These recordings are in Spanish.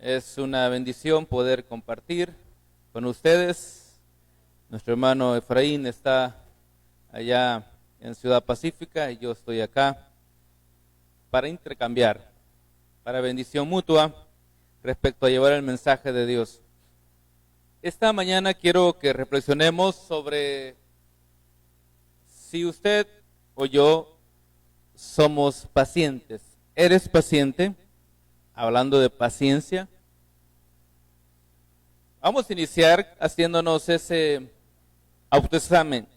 Es una bendición poder compartir con ustedes. Nuestro hermano Efraín está allá en Ciudad Pacífica y yo estoy acá para intercambiar, para bendición mutua respecto a llevar el mensaje de Dios. Esta mañana quiero que reflexionemos sobre si usted o yo somos pacientes. ¿Eres paciente? Hablando de paciencia. Vamos a iniciar haciéndonos ese autoexamen.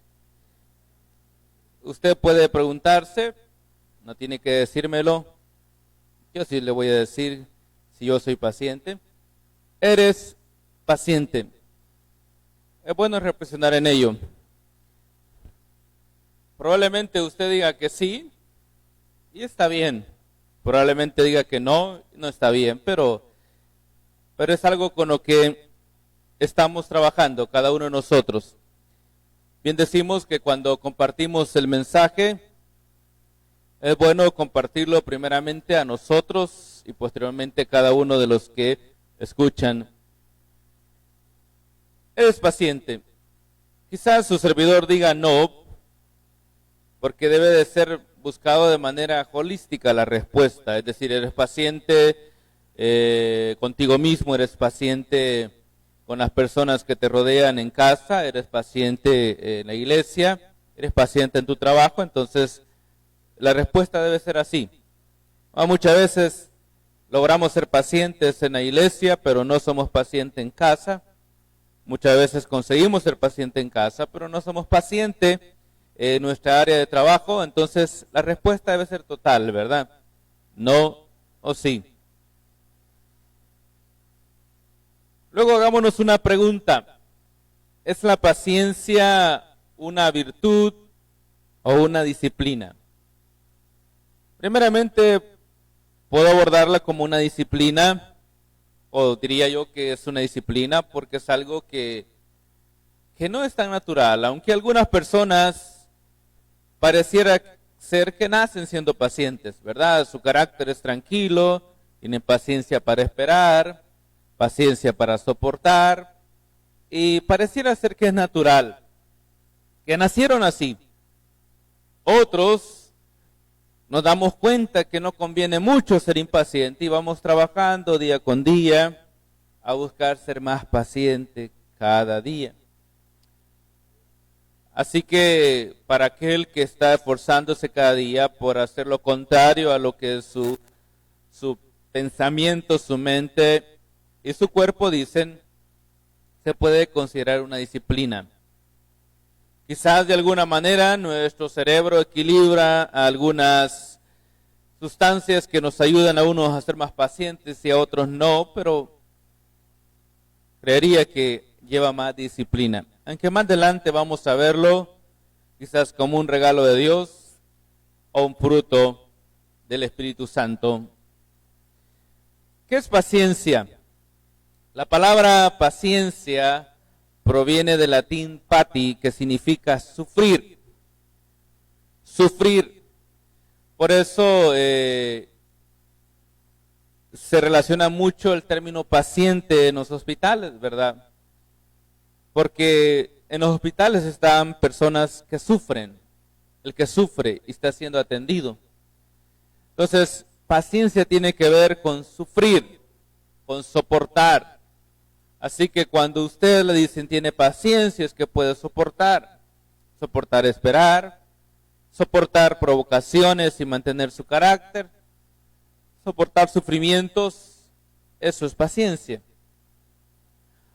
Usted puede preguntarse, no tiene que decírmelo. Yo sí le voy a decir si yo soy paciente. ¿Eres paciente? Es bueno reflexionar en ello. Probablemente usted diga que sí, y está bien. Probablemente diga que no, no está bien, pero es algo con lo que estamos trabajando cada uno de nosotros. Bien decimos que cuando compartimos el mensaje, es bueno compartirlo primeramente a nosotros y posteriormente a cada uno de los que escuchan. ¿Eres paciente? Quizás su servidor diga no, porque debe de ser buscado de manera holística la respuesta. Es decir, eres paciente contigo mismo, eres paciente con las personas que te rodean en casa, eres paciente en la iglesia, eres paciente en tu trabajo. Entonces, la respuesta debe ser así. Muchas veces logramos ser pacientes en la iglesia, pero no somos pacientes en casa. Muchas veces conseguimos ser pacientes en casa, pero no somos pacientes en nuestra área de trabajo. Entonces, la respuesta debe ser total, ¿verdad? No o sí. Luego hagámonos una pregunta. ¿Es la paciencia una virtud o una disciplina? Primeramente, puedo abordarla como una disciplina, o diría yo que es una disciplina porque es algo que no es tan natural, aunque algunas personas pareciera ser que nacen siendo pacientes, ¿verdad? Su carácter es tranquilo, tienen paciencia para esperar, paciencia para soportar, y pareciera ser que es natural, que nacieron así. Otros nos damos cuenta que no conviene mucho ser impaciente y vamos trabajando día con día a buscar ser más paciente cada día. Así que para aquel que está esforzándose cada día por hacer lo contrario a lo que su pensamiento, su mente y su cuerpo dicen, se puede considerar una disciplina. Quizás de alguna manera nuestro cerebro equilibra algunas sustancias que nos ayudan a unos a ser más pacientes y a otros no, pero creería que lleva más disciplina. Aunque más adelante vamos a verlo, quizás como un regalo de Dios o un fruto del Espíritu Santo. ¿Qué es paciencia? La palabra paciencia proviene del latín pati, que significa sufrir. Sufrir. Por eso se relaciona mucho el término paciente en los hospitales, ¿verdad? Porque en los hospitales están personas que sufren, el que sufre y está siendo atendido. Entonces, paciencia tiene que ver con sufrir, con soportar. Así que cuando usted le dicen tiene paciencia, es que puede soportar. Soportar esperar, soportar provocaciones y mantener su carácter, soportar sufrimientos, eso es paciencia.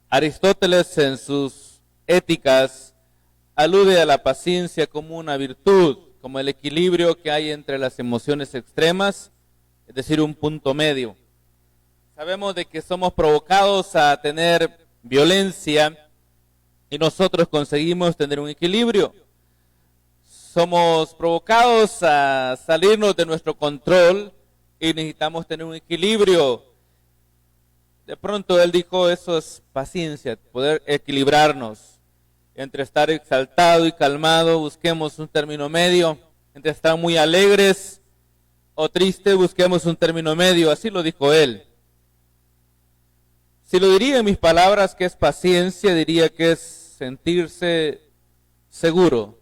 Aristóteles en sus Éticas alude a la paciencia como una virtud, como el equilibrio que hay entre las emociones extremas, es decir, un punto medio. Sabemos de que somos provocados a tener violencia y nosotros conseguimos tener un equilibrio. Somos provocados a salirnos de nuestro control y necesitamos tener un equilibrio. De pronto él dijo, eso es paciencia, poder equilibrarnos. Entre estar exaltado y calmado, busquemos un término medio. Entre estar muy alegres o tristes, busquemos un término medio. Así lo dijo él. Si lo diría en mis palabras que es paciencia, diría que es sentirse seguro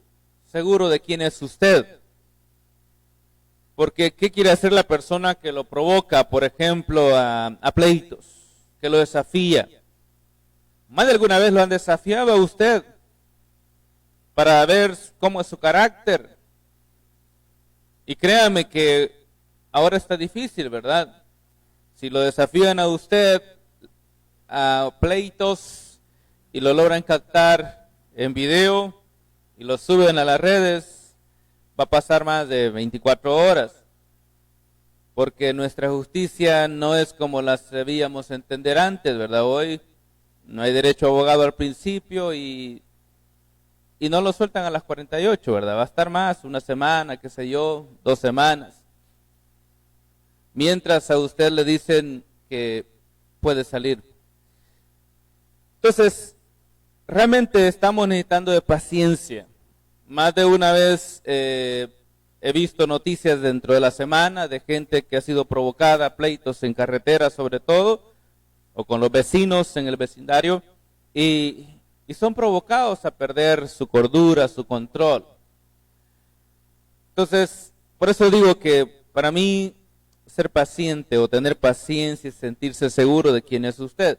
de quién es usted. Porque ¿qué quiere hacer la persona que lo provoca, por ejemplo, a pleitos, que lo desafía? ¿Más de alguna vez lo han desafiado a usted para ver cómo es su carácter? Y créame que ahora está difícil, ¿verdad? Si lo desafían a usted a pleitos y lo logran captar en video y lo suben a las redes, va a pasar más de 24 horas. Porque nuestra justicia no es como las debíamos entender antes, ¿verdad? Hoy no hay derecho a abogado al principio y no lo sueltan a las 48, ¿verdad? Va a estar más, una semana, qué sé yo, 2 semanas. Mientras a usted le dicen que puede salir. Entonces, realmente estamos necesitando de paciencia. Más de una vez he visto noticias dentro de la semana de gente que ha sido provocada, pleitos en carretera sobre todo, o con los vecinos en el vecindario, y son provocados a perder su cordura, su control. Entonces, por eso digo que para mí ser paciente o tener paciencia y sentirse seguro de quién es usted.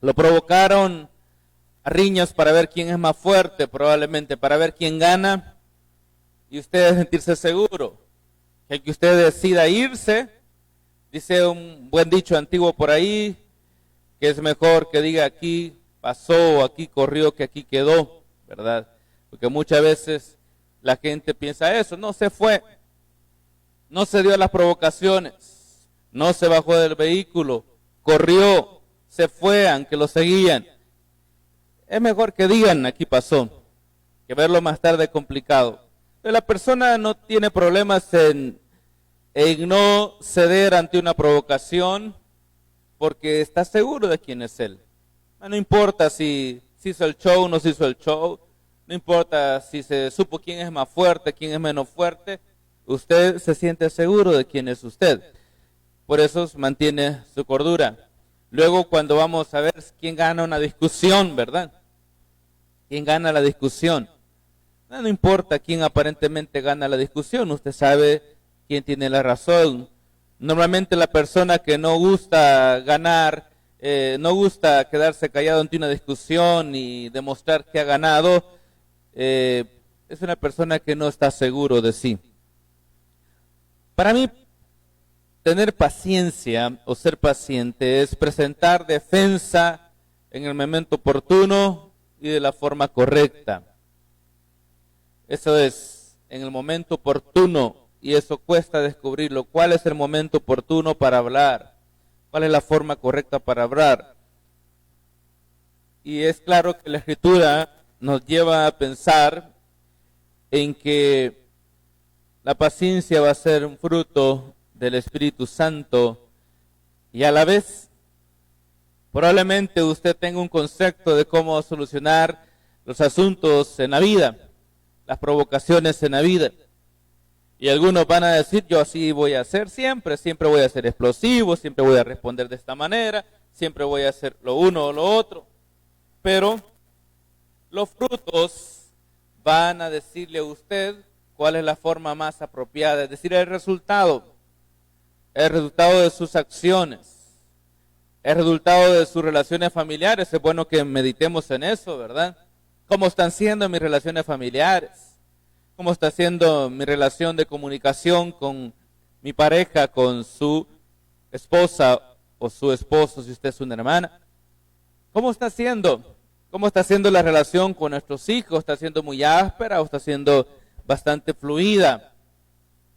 Lo provocaron a riñas para ver quién es más fuerte, probablemente para ver quién gana, y usted sentirse seguro. Que usted decida irse, dice un buen dicho antiguo por ahí, que es mejor que diga aquí pasó, aquí corrió, que aquí quedó, ¿verdad? Porque muchas veces la gente piensa eso, no se fue, no se dio a las provocaciones, no se bajó del vehículo, corrió, se fue, aunque lo seguían. Es mejor que digan aquí pasó, que verlo más tarde complicado. Pero la persona no tiene problemas en no ceder ante una provocación porque está seguro de quién es él. No importa si hizo el show o no se hizo el show, no importa si se supo quién es más fuerte, quién es menos fuerte, usted se siente seguro de quién es usted. Por eso mantiene su cordura. Luego cuando vamos a ver quién gana una discusión, ¿verdad? ¿Quién gana la discusión? No importa quién aparentemente gana la discusión, usted sabe quién tiene la razón. Normalmente la persona que no gusta ganar, no gusta quedarse callado ante una discusión y demostrar que ha ganado, es una persona que no está seguro de sí. Para mí, tener paciencia o ser paciente es presentar defensa en el momento oportuno y de la forma correcta. Eso es, en el momento oportuno, y eso cuesta descubrirlo. ¿Cuál es el momento oportuno para hablar? ¿Cuál es la forma correcta para hablar? Y es claro que la Escritura nos lleva a pensar en que la paciencia va a ser un fruto del Espíritu Santo y a la vez probablemente usted tenga un concepto de cómo solucionar los asuntos en la vida, las provocaciones en la vida. Y algunos van a decir, yo así voy a hacer siempre voy a ser explosivo, siempre voy a responder de esta manera, siempre voy a hacer lo uno o lo otro. Pero los frutos van a decirle a usted cuál es la forma más apropiada, es decir, el resultado de sus acciones, el resultado de sus relaciones familiares. Es bueno que meditemos en eso, ¿verdad? ¿Cómo están siendo mis relaciones familiares? ¿Cómo está siendo mi relación de comunicación con mi pareja, con su esposa o su esposo, si usted es una hermana? ¿Cómo está siendo? ¿Cómo está siendo la relación con nuestros hijos? ¿Está siendo muy áspera o está siendo bastante fluida?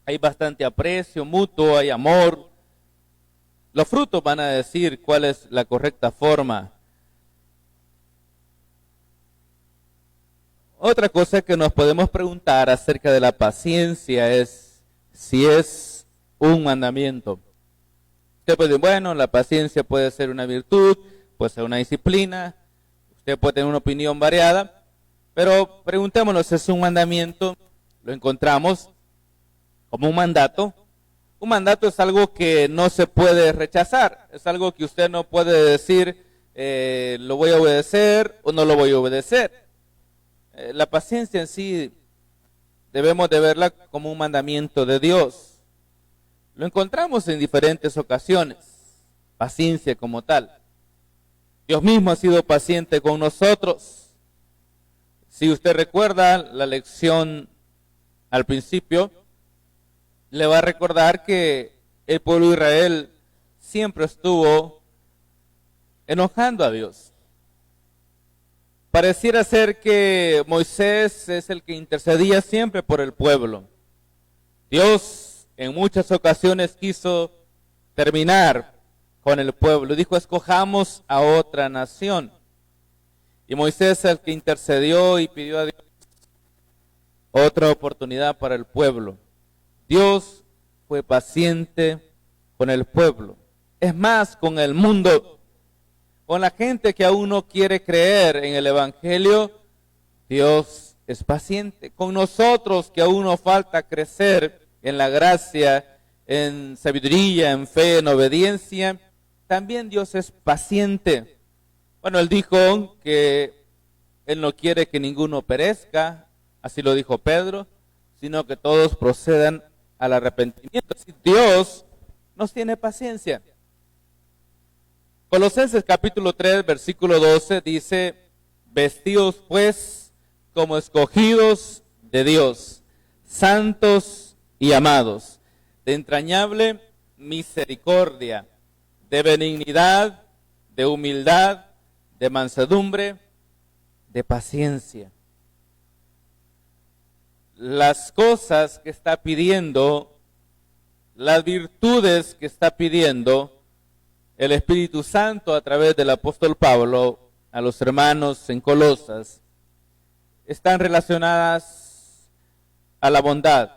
Hay bastante aprecio mutuo, hay amor. Los frutos van a decir cuál es la correcta forma. Otra cosa que nos podemos preguntar acerca de la paciencia es si es un mandamiento. Usted puede decir, bueno, la paciencia puede ser una virtud, puede ser una disciplina, usted puede tener una opinión variada, pero preguntémonos si es un mandamiento, lo encontramos como un mandato Un mandato es algo que no se puede rechazar, es algo que usted no puede decir, lo voy a obedecer o no lo voy a obedecer. La paciencia en sí debemos de verla como un mandamiento de Dios. Lo encontramos en diferentes ocasiones, paciencia como tal. Dios mismo ha sido paciente con nosotros. Si usted recuerda la lección al principio, le va a recordar que el pueblo de Israel siempre estuvo enojando a Dios. Pareciera ser que Moisés es el que intercedía siempre por el pueblo. Dios en muchas ocasiones quiso terminar con el pueblo. Dijo, escojamos a otra nación. Y Moisés es el que intercedió y pidió a Dios otra oportunidad para el pueblo. Dios fue paciente con el pueblo. Es más, con el mundo, con la gente que aún no quiere creer en el Evangelio, Dios es paciente. Con nosotros que aún nos falta crecer en la gracia, en sabiduría, en fe, en obediencia, también Dios es paciente. Bueno, Él dijo que Él no quiere que ninguno perezca, así lo dijo Pedro, sino que todos procedan al arrepentimiento. Dios nos tiene paciencia. Colosenses capítulo 3, versículo 12 dice, vestidos pues como escogidos de Dios, santos y amados, de entrañable misericordia, de benignidad, de humildad, de mansedumbre, de paciencia. Las cosas que está pidiendo, las virtudes que está pidiendo el Espíritu Santo a través del apóstol Pablo a los hermanos en Colosas, están relacionadas a la bondad,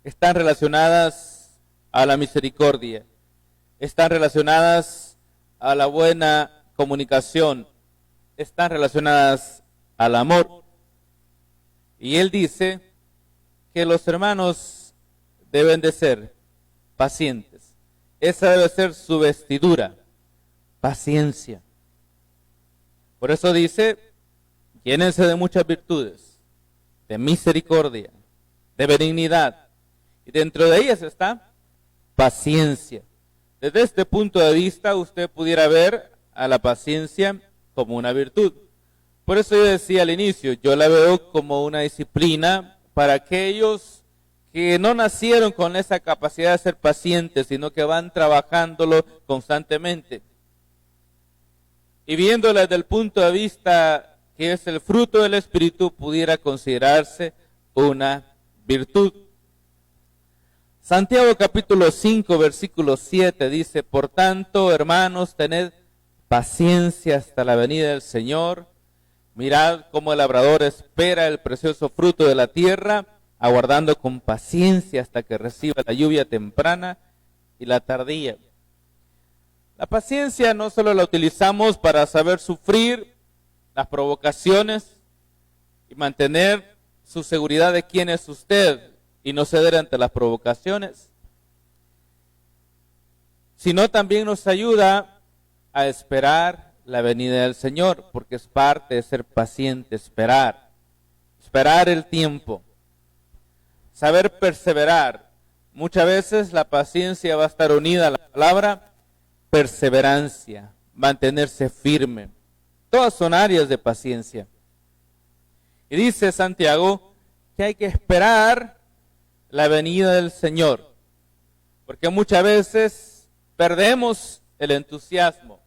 están relacionadas a la misericordia, están relacionadas a la buena comunicación, están relacionadas al amor. Y él dice que los hermanos deben de ser pacientes. Esa debe ser su vestidura, paciencia. Por eso dice, llénense de muchas virtudes, de misericordia, de benignidad. Y dentro de ellas está paciencia. Desde este punto de vista, usted pudiera ver a la paciencia como una virtud. Por eso yo decía al inicio, yo la veo como una disciplina para aquellos que no nacieron con esa capacidad de ser pacientes, sino que van trabajándolo constantemente. Y viéndola desde el punto de vista que es el fruto del Espíritu, pudiera considerarse una virtud. Santiago capítulo 5, versículo 7 dice, por tanto, hermanos, tened paciencia hasta la venida del Señor. Mirad cómo el labrador espera el precioso fruto de la tierra, aguardando con paciencia hasta que reciba la lluvia temprana y la tardía. La paciencia no solo la utilizamos para saber sufrir las provocaciones y mantener su seguridad de quién es usted y no ceder ante las provocaciones, sino también nos ayuda a esperar la venida del Señor, porque es parte de ser paciente, esperar el tiempo, saber perseverar. Muchas veces la paciencia va a estar unida a la palabra perseverancia, mantenerse firme. Todas son áreas de paciencia. Y dice Santiago que hay que esperar la venida del Señor, porque muchas veces perdemos el entusiasmo.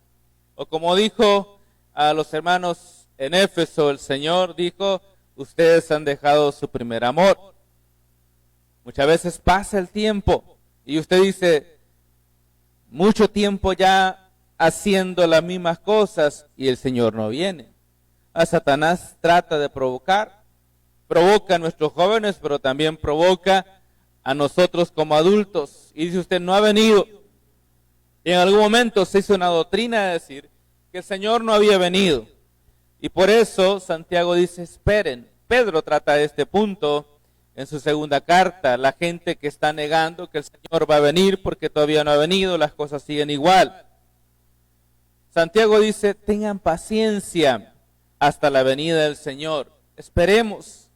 O como dijo a los hermanos en Éfeso, el Señor dijo, ustedes han dejado su primer amor. Muchas veces pasa el tiempo y usted dice, mucho tiempo ya haciendo las mismas cosas y el Señor no viene. A Satanás trata de provoca a nuestros jóvenes, pero también provoca a nosotros como adultos. Y dice usted, no ha venido. Y en algún momento se hizo una doctrina de decir que el Señor no había venido. Y por eso Santiago dice, esperen. Pedro trata de este punto en su segunda carta, la gente que está negando que el Señor va a venir porque todavía no ha venido, las cosas siguen igual. Santiago dice, tengan paciencia hasta la venida del Señor, esperemos.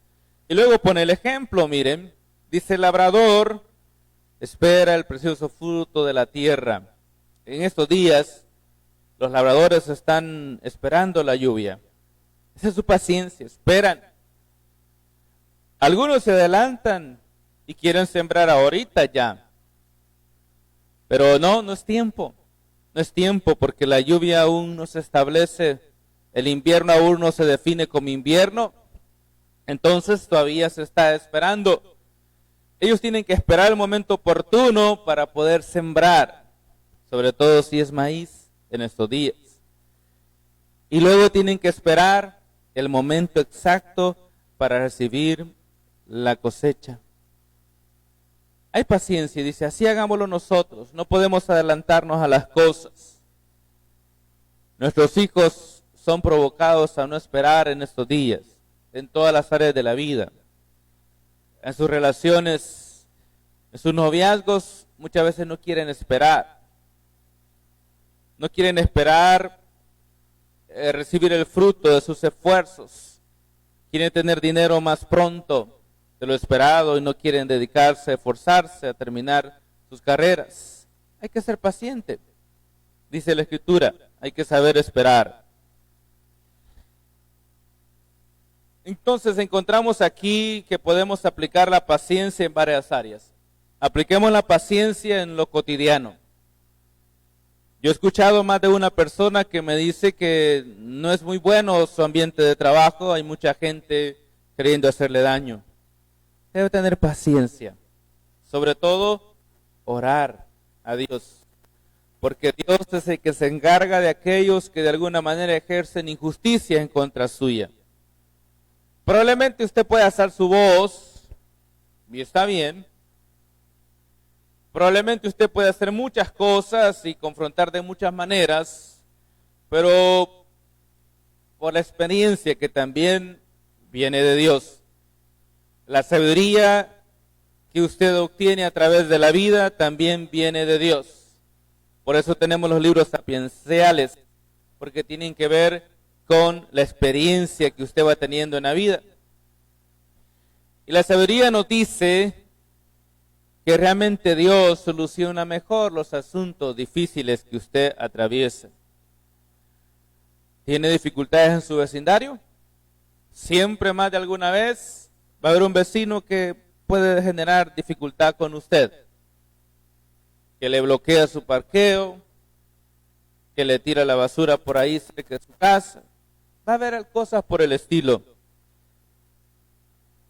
Y luego pone el ejemplo, miren, dice el labrador, espera el precioso fruto de la tierra. En estos días, los labradores están esperando la lluvia. Esa es su paciencia, esperan. Algunos se adelantan y quieren sembrar ahorita ya. Pero no es tiempo. No es tiempo porque la lluvia aún no se establece. El invierno aún no se define como invierno. Entonces todavía se está esperando. Ellos tienen que esperar el momento oportuno para poder sembrar. Sobre todo si es maíz en estos días. Y luego tienen que esperar el momento exacto para recibir la cosecha. Hay paciencia, y dice, así hagámoslo nosotros, no podemos adelantarnos a las cosas. Nuestros hijos son provocados a no esperar en estos días, en todas las áreas de la vida. En sus relaciones, en sus noviazgos, muchas veces no quieren esperar. No quieren esperar recibir el fruto de sus esfuerzos. Quieren tener dinero más pronto de lo esperado y no quieren dedicarse, esforzarse a terminar sus carreras. Hay que ser paciente, dice la Escritura, hay que saber esperar. Entonces encontramos aquí que podemos aplicar la paciencia en varias áreas. Apliquemos la paciencia en lo cotidiano. Yo he escuchado más de una persona que me dice que no es muy bueno su ambiente de trabajo, hay mucha gente queriendo hacerle daño. Debe tener paciencia, sobre todo orar a Dios, porque Dios es el que se encarga de aquellos que de alguna manera ejercen injusticia en contra suya. Probablemente usted pueda alzar su voz, y está bien. Probablemente usted puede hacer muchas cosas y confrontar de muchas maneras, pero por la experiencia que también viene de Dios, la sabiduría que usted obtiene a través de la vida también viene de Dios. Por eso tenemos los libros sapienciales, porque tienen que ver con la experiencia que usted va teniendo en la vida. Y la sabiduría nos dice que realmente Dios soluciona mejor los asuntos difíciles que usted atraviesa. ¿Tiene dificultades en su vecindario? Siempre más de alguna vez va a haber un vecino que puede generar dificultad con usted, que le bloquea su parqueo, que le tira la basura por ahí cerca de su casa. Va a haber cosas por el estilo.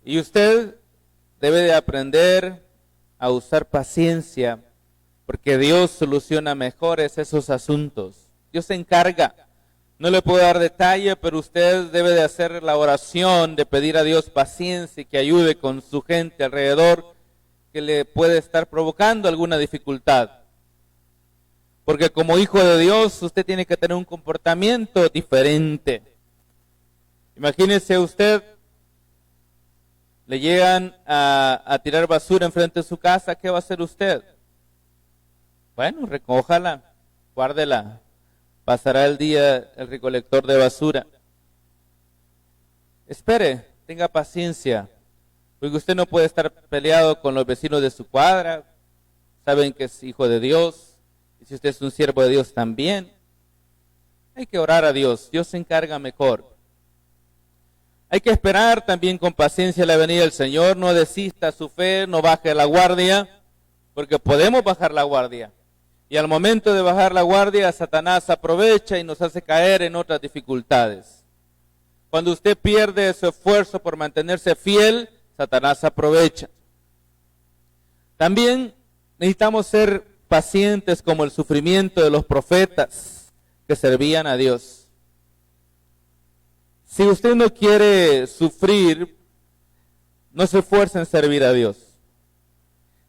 Y usted debe de aprender a usar paciencia, porque Dios soluciona mejores esos asuntos. Dios se encarga. No le puedo dar detalle, pero usted debe de hacer la oración, de pedir a Dios paciencia y que ayude con su gente alrededor que le puede estar provocando alguna dificultad. Porque como hijo de Dios, usted tiene que tener un comportamiento diferente. Imagínese usted, le llegan a tirar basura enfrente de su casa, ¿qué va a hacer usted? Bueno, recójala, guárdela, pasará el día el recolector de basura. Espere, tenga paciencia, porque usted no puede estar peleado con los vecinos de su cuadra, saben que es hijo de Dios, y si usted es un siervo de Dios también. Hay que orar a Dios, Dios se encarga mejor. Hay que esperar también con paciencia la venida del Señor, no desista su fe, no baje la guardia, porque podemos bajar la guardia. Y al momento de bajar la guardia, Satanás aprovecha y nos hace caer en otras dificultades. Cuando usted pierde su esfuerzo por mantenerse fiel, Satanás aprovecha. También necesitamos ser pacientes como el sufrimiento de los profetas que servían a Dios. Si usted no quiere sufrir, no se esfuerce en servir a Dios.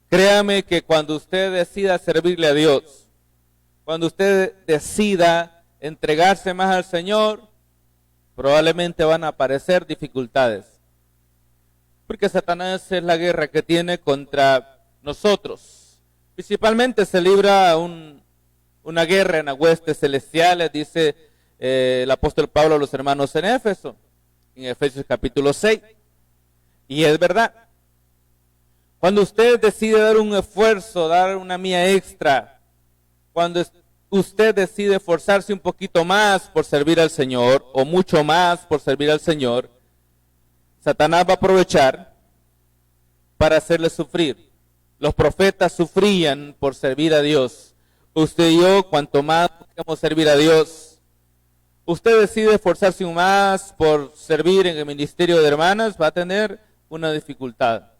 Créame que cuando usted decida servirle a Dios, cuando usted decida entregarse más al Señor, probablemente van a aparecer dificultades. Porque Satanás es la guerra que tiene contra nosotros. Principalmente se libra una guerra en las huestes celestiales, dice el apóstol Pablo a los hermanos en Éfeso, en Efesios capítulo 6. Y es verdad. Cuando usted decide dar un esfuerzo, dar una mía extra, cuando usted decide esforzarse un poquito más por servir al Señor, o mucho más por servir al Señor, Satanás va a aprovechar para hacerle sufrir. Los profetas sufrían por servir a Dios. Usted y yo, cuanto más buscamos servir a Dios, usted decide esforzarse más por servir en el ministerio de hermanas, va a tener una dificultad.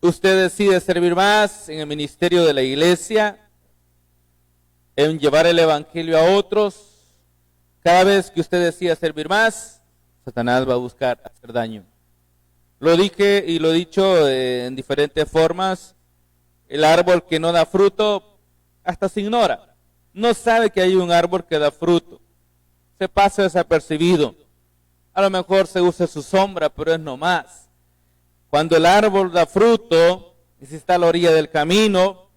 Usted decide servir más en el ministerio de la iglesia, en llevar el evangelio a otros. Cada vez que usted decida servir más, Satanás va a buscar hacer daño. Lo dije y lo he dicho en diferentes formas. El árbol que no da fruto hasta se ignora. No sabe que hay un árbol que da fruto. Se pasa desapercibido. A lo mejor se usa su sombra, pero es no más. Cuando el árbol da fruto, y si está a la orilla del camino,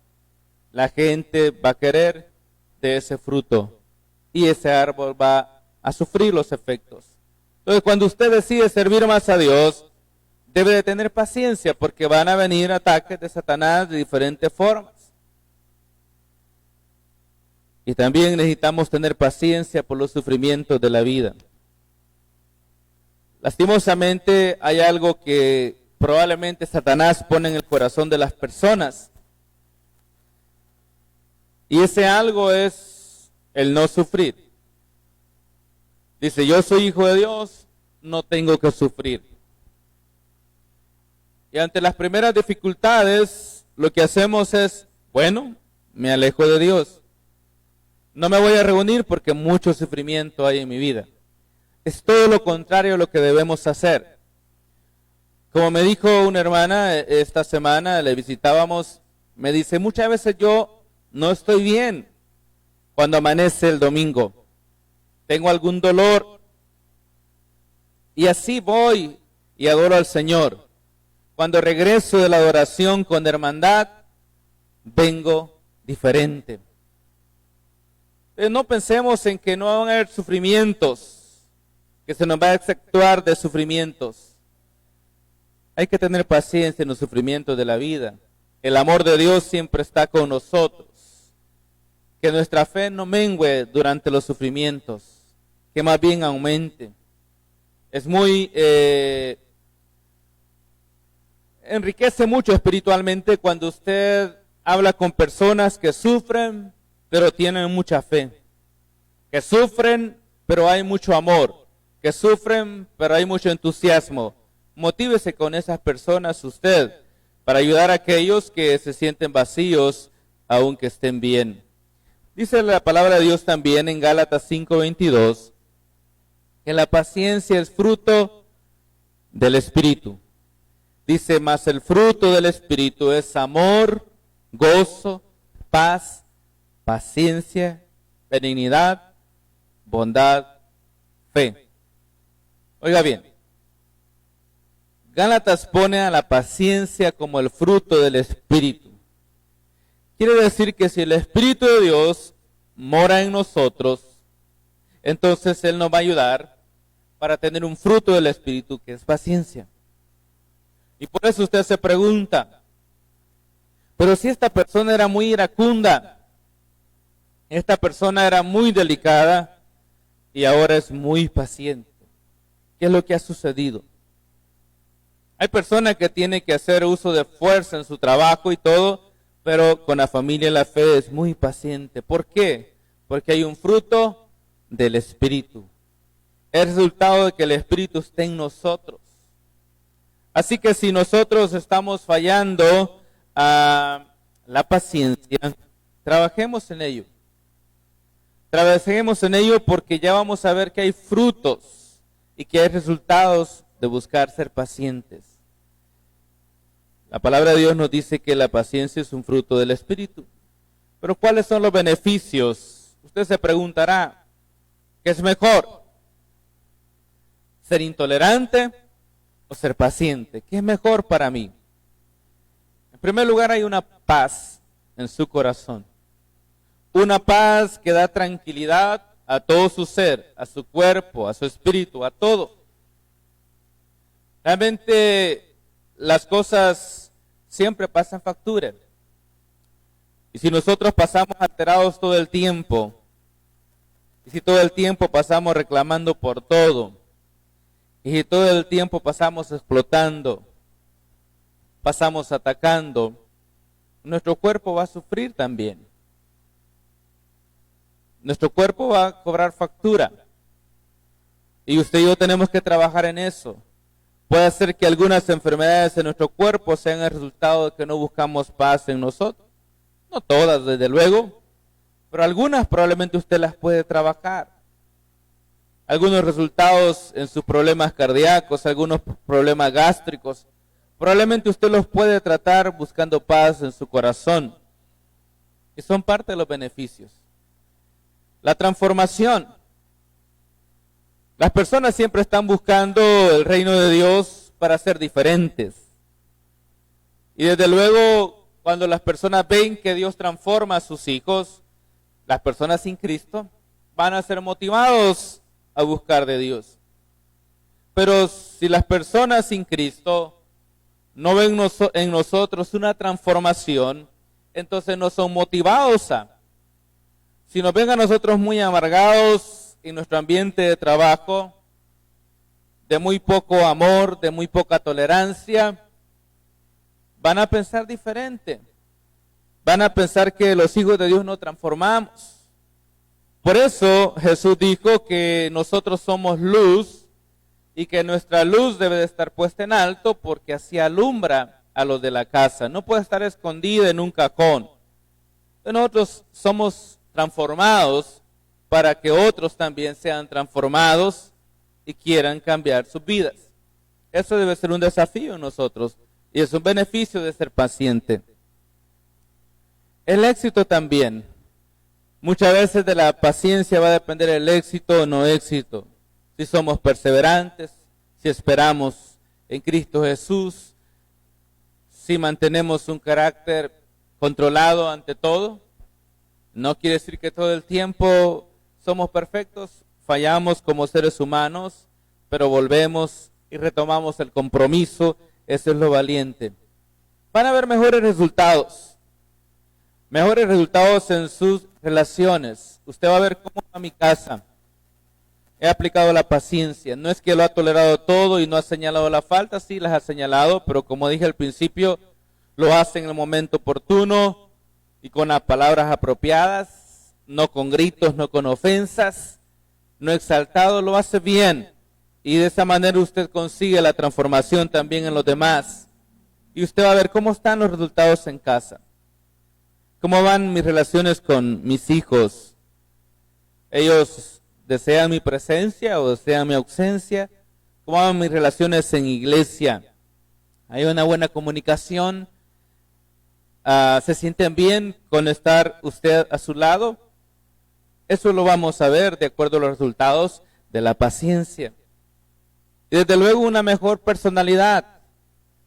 la gente va a querer de ese fruto. Y ese árbol va a sufrir los efectos. Entonces, cuando usted decide servir más a Dios, debe de tener paciencia, porque van a venir ataques de Satanás de diferentes formas. Y también necesitamos tener paciencia por los sufrimientos de la vida. Lastimosamente hay algo que probablemente Satanás pone en el corazón de las personas. Y ese algo es el no sufrir. Dice, yo soy hijo de Dios, no tengo que sufrir. Y ante las primeras dificultades, lo que hacemos es, bueno, me alejo de Dios. No me voy a reunir porque mucho sufrimiento hay en mi vida. Es todo lo contrario a lo que debemos hacer. Como me dijo una hermana esta semana, le visitábamos, me dice, muchas veces yo no estoy bien cuando amanece el domingo. Tengo algún dolor y así voy y adoro al Señor. Cuando regreso de la adoración con hermandad, vengo diferente. No pensemos en que no van a haber sufrimientos, que se nos va a exceptuar de sufrimientos. Hay que tener paciencia en los sufrimientos de la vida. El amor de Dios siempre está con nosotros. Que nuestra fe no mengue durante los sufrimientos, que más bien aumente. Es muy, enriquece mucho espiritualmente cuando usted habla con personas que sufren, pero tienen mucha fe. Que sufren, pero hay mucho amor. Que sufren, pero hay mucho entusiasmo. Motívese con esas personas usted para ayudar a aquellos que se sienten vacíos, aunque estén bien. Dice la palabra de Dios también en Gálatas 5:22, que la paciencia es fruto del Espíritu. Dice, mas el fruto del Espíritu es amor, gozo, paz, paciencia, benignidad, bondad, fe. Oiga bien, Gálatas pone a la paciencia como el fruto del Espíritu. Quiere decir que si el Espíritu de Dios mora en nosotros, entonces Él nos va a ayudar para tener un fruto del Espíritu que es paciencia. Y por eso usted se pregunta, pero si esta persona era muy iracunda, esta persona era muy delicada y ahora es muy paciente, ¿qué es lo que ha sucedido? Hay personas que tienen que hacer uso de fuerza en su trabajo y todo, pero con la familia la fe es muy paciente. ¿Por qué? Porque hay un fruto del Espíritu. Es el resultado de que el Espíritu esté en nosotros. Así que si nosotros estamos fallando a la paciencia, trabajemos en ello. Trabajemos en ello porque ya vamos a ver que hay frutos y que hay resultados de buscar ser pacientes. La palabra de Dios nos dice que la paciencia es un fruto del Espíritu. Pero ¿cuáles son los beneficios? Usted se preguntará, ¿qué es mejor? ¿Ser intolerante o ser paciente? ¿Qué es mejor para mí? En primer lugar, hay una paz en su corazón. Una paz que da tranquilidad a todo su ser, a su cuerpo, a su espíritu, a todo. Realmente las cosas siempre pasan factura. Y si nosotros pasamos alterados todo el tiempo, y si todo el tiempo pasamos reclamando por todo, y si todo el tiempo pasamos explotando, pasamos atacando, nuestro cuerpo va a sufrir también. Nuestro cuerpo va a cobrar factura. Y usted y yo tenemos que trabajar en eso. Puede ser que algunas enfermedades en nuestro cuerpo sean el resultado de que no buscamos paz en nosotros. No todas, desde luego, pero algunas probablemente usted las puede trabajar. Algunos resultados en sus problemas cardíacos, algunos problemas gástricos, probablemente usted los puede tratar buscando paz en su corazón. Y son parte de los beneficios. La transformación. Las personas siempre están buscando el reino de Dios para ser diferentes. Y desde luego, cuando las personas ven que Dios transforma a sus hijos, las personas sin Cristo van a ser motivados a buscar de Dios. Pero si las personas sin Cristo no ven en nosotros una transformación, entonces no son motivados a. Si nos ven a nosotros muy amargados en nuestro ambiente de trabajo, de muy poco amor, de muy poca tolerancia, van a pensar diferente. Van a pensar que los hijos de Dios no transformamos. Por eso Jesús dijo que nosotros somos luz y que nuestra luz debe de estar puesta en alto porque así alumbra a los de la casa. No puede estar escondida en un cajón. Nosotros somos transformados para que otros también sean transformados y quieran cambiar sus vidas. Eso debe ser un desafío en nosotros y es un beneficio de ser paciente. El éxito también. Muchas veces de la paciencia va a depender el éxito o no éxito. Si somos perseverantes, si esperamos en Cristo Jesús, si mantenemos un carácter controlado ante todo. No quiere decir que todo el tiempo somos perfectos, fallamos como seres humanos, pero volvemos y retomamos el compromiso. Eso es lo valiente. Van a haber mejores resultados en sus relaciones. Usted va a ver cómo va mi casa. He aplicado la paciencia. No es que lo ha tolerado todo y no ha señalado la falta, sí las ha señalado, pero como dije al principio, lo hace en el momento oportuno y con las palabras apropiadas, no con gritos, no con ofensas, no exaltado, lo hace bien. Y de esa manera usted consigue la transformación también en los demás. Y usted va a ver cómo están los resultados en casa. ¿Cómo van mis relaciones con mis hijos? ¿Ellos desean mi presencia o desean mi ausencia? ¿Cómo van mis relaciones en iglesia? ¿Hay una buena comunicación? ¿Se sienten bien con estar usted a su lado? Eso lo vamos a ver de acuerdo a los resultados de la paciencia. Y desde luego una mejor personalidad.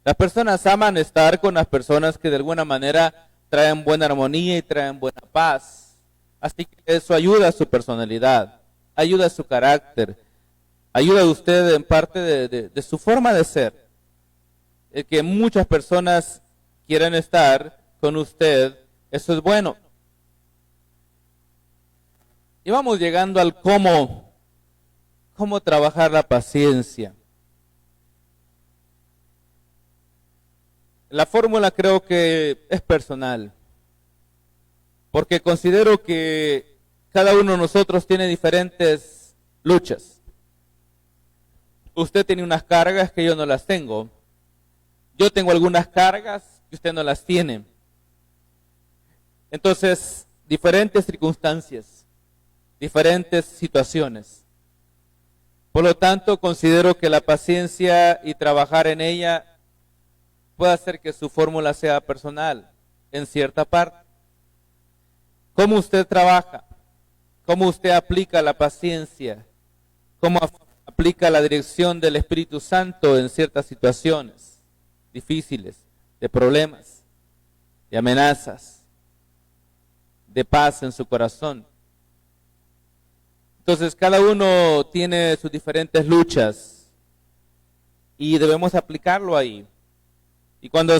Las personas aman estar con las personas que de alguna manera traen buena armonía y traen buena paz. Así que eso ayuda a su personalidad, ayuda a su carácter, ayuda a usted en parte de su forma de ser. El que muchas personas quieran estar con usted, eso es bueno. Y vamos llegando al cómo trabajar la paciencia. La fórmula creo que es personal, porque considero que cada uno de nosotros tiene diferentes luchas. Usted tiene unas cargas que yo no las tengo. Yo tengo algunas cargas que usted no las tiene. Entonces, diferentes circunstancias, diferentes situaciones. Por lo tanto, considero que la paciencia y trabajar en ella puede hacer que su fórmula sea personal, en cierta parte. ¿Cómo usted trabaja? ¿Cómo usted aplica la paciencia? ¿Cómo aplica la dirección del Espíritu Santo en ciertas situaciones difíciles, de problemas, de amenazas, de paz en su corazón. Entonces cada uno tiene sus diferentes luchas y debemos aplicarlo ahí. Y cuando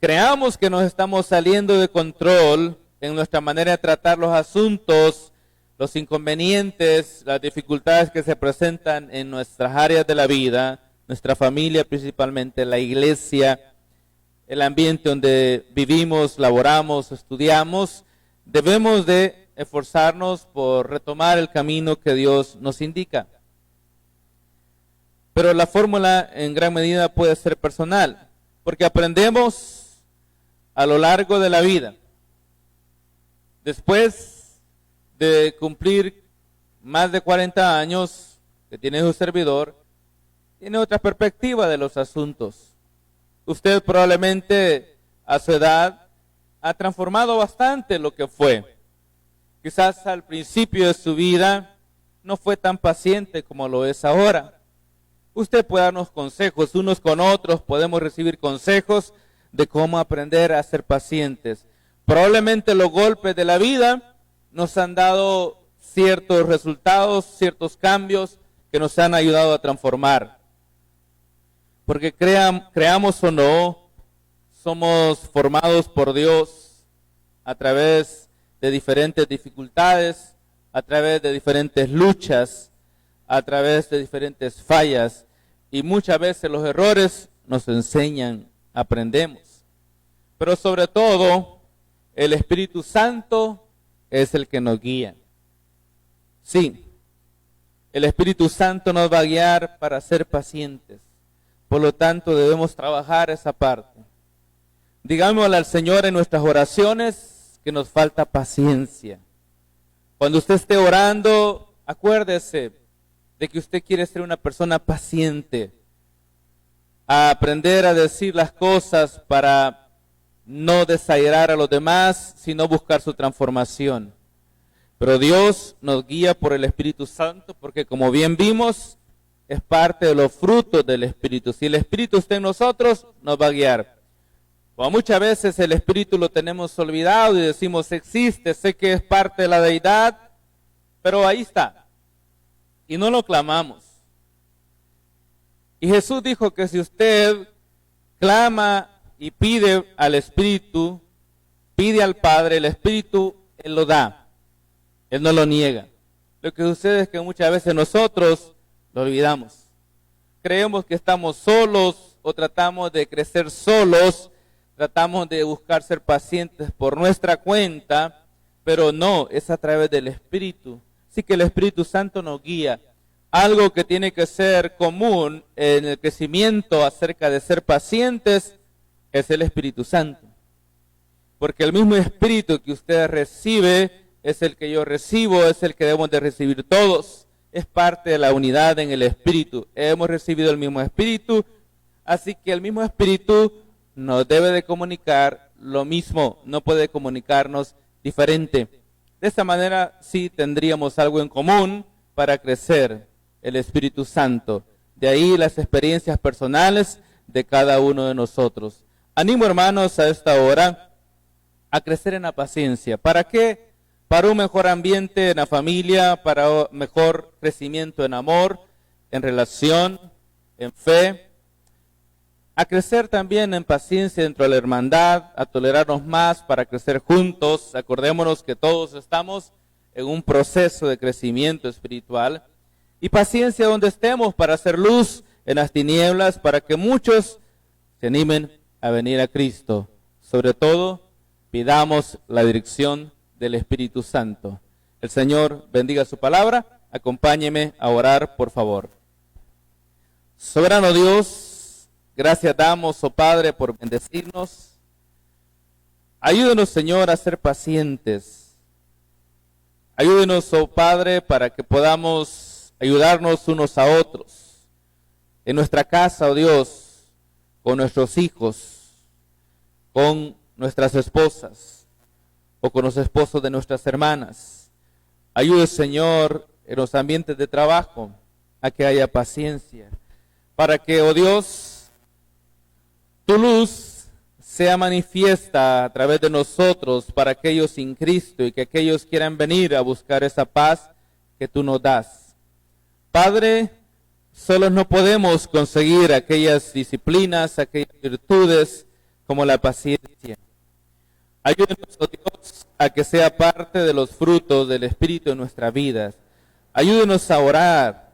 creamos que nos estamos saliendo de control en nuestra manera de tratar los asuntos, los inconvenientes, las dificultades que se presentan en nuestras áreas de la vida, nuestra familia principalmente, la iglesia, el ambiente donde vivimos, laboramos, estudiamos, debemos de esforzarnos por retomar el camino que Dios nos indica. Pero la fórmula en gran medida puede ser personal, porque aprendemos a lo largo de la vida. Después de cumplir más de 40 años que tiene su servidor, tiene otra perspectiva de los asuntos. Usted probablemente a su edad ha transformado bastante lo que fue. Quizás al principio de su vida no fue tan paciente como lo es ahora. Usted puede darnos consejos, unos con otros podemos recibir consejos de cómo aprender a ser pacientes. Probablemente los golpes de la vida nos han dado ciertos resultados, ciertos cambios que nos han ayudado a transformar. Porque creamos o no, somos formados por Dios a través de diferentes dificultades, a través de diferentes luchas, a través de diferentes fallas. Y muchas veces los errores nos enseñan, aprendemos. Pero sobre todo, el Espíritu Santo es el que nos guía. Sí, el Espíritu Santo nos va a guiar para ser pacientes. Por lo tanto, debemos trabajar esa parte. Digámosle al Señor en nuestras oraciones que nos falta paciencia. Cuando usted esté orando, acuérdese de que usted quiere ser una persona paciente, a aprender a decir las cosas para no desairar a los demás, sino buscar su transformación. Pero Dios nos guía por el Espíritu Santo, porque como bien vimos, es parte de los frutos del Espíritu. Si el Espíritu está en nosotros, nos va a guiar. Como muchas veces el Espíritu lo tenemos olvidado y decimos, existe, sé que es parte de la deidad, pero ahí está. Y no lo clamamos. Y Jesús dijo que si usted clama y pide al Espíritu, pide al Padre, el Espíritu, Él lo da. Él no lo niega. Lo que sucede es que muchas veces nosotros lo olvidamos. Creemos que estamos solos o tratamos de crecer solos, tratamos de buscar ser pacientes por nuestra cuenta, pero no, es a través del Espíritu. Así que el Espíritu Santo nos guía. Algo que tiene que ser común en el crecimiento acerca de ser pacientes es el Espíritu Santo. Porque el mismo Espíritu que usted recibe es el que yo recibo, es el que debemos de recibir todos. Es parte de la unidad en el Espíritu. Hemos recibido el mismo Espíritu, así que el mismo Espíritu nos debe de comunicar lo mismo, no puede comunicarnos diferente. De esta manera sí tendríamos algo en común para crecer, el Espíritu Santo. De ahí las experiencias personales de cada uno de nosotros. Animo, hermanos, a esta hora a crecer en la paciencia. ¿Para qué? Para un mejor ambiente en la familia, para un mejor crecimiento en amor, en relación, en fe. A crecer también en paciencia dentro de la hermandad, a tolerarnos más para crecer juntos. Acordémonos que todos estamos en un proceso de crecimiento espiritual. Y paciencia donde estemos para hacer luz en las tinieblas, para que muchos se animen a venir a Cristo. Sobre todo, pidamos la dirección del Espíritu Santo. El Señor bendiga su palabra. Acompáñeme a orar, por favor. Soberano Dios, gracias damos, oh Padre, por bendecirnos. Ayúdenos, Señor, a ser pacientes. Ayúdenos, oh Padre, para que podamos ayudarnos unos a otros. En nuestra casa, oh Dios, con nuestros hijos, con nuestras esposas, o con los esposos de nuestras hermanas. Ayude, Señor, en los ambientes de trabajo. a que haya paciencia, para que, oh Dios, tu luz sea manifiesta a través de nosotros para aquellos sin Cristo y que aquellos quieran venir a buscar esa paz que tú nos das. Padre, solos no podemos conseguir aquellas disciplinas, aquellas virtudes como la paciencia. Ayúdenos, oh Dios, a que sea parte de los frutos del Espíritu en nuestras vidas. Ayúdenos a orar,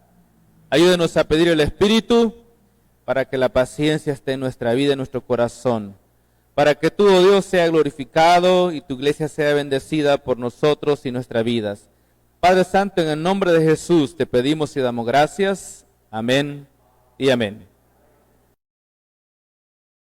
ayúdenos a pedir el Espíritu para que la paciencia esté en nuestra vida, en nuestro corazón. Para que tú, oh Dios, sea glorificado y tu iglesia sea bendecida por nosotros y nuestras vidas. Padre Santo, en el nombre de Jesús te pedimos y damos gracias. Amén y amén.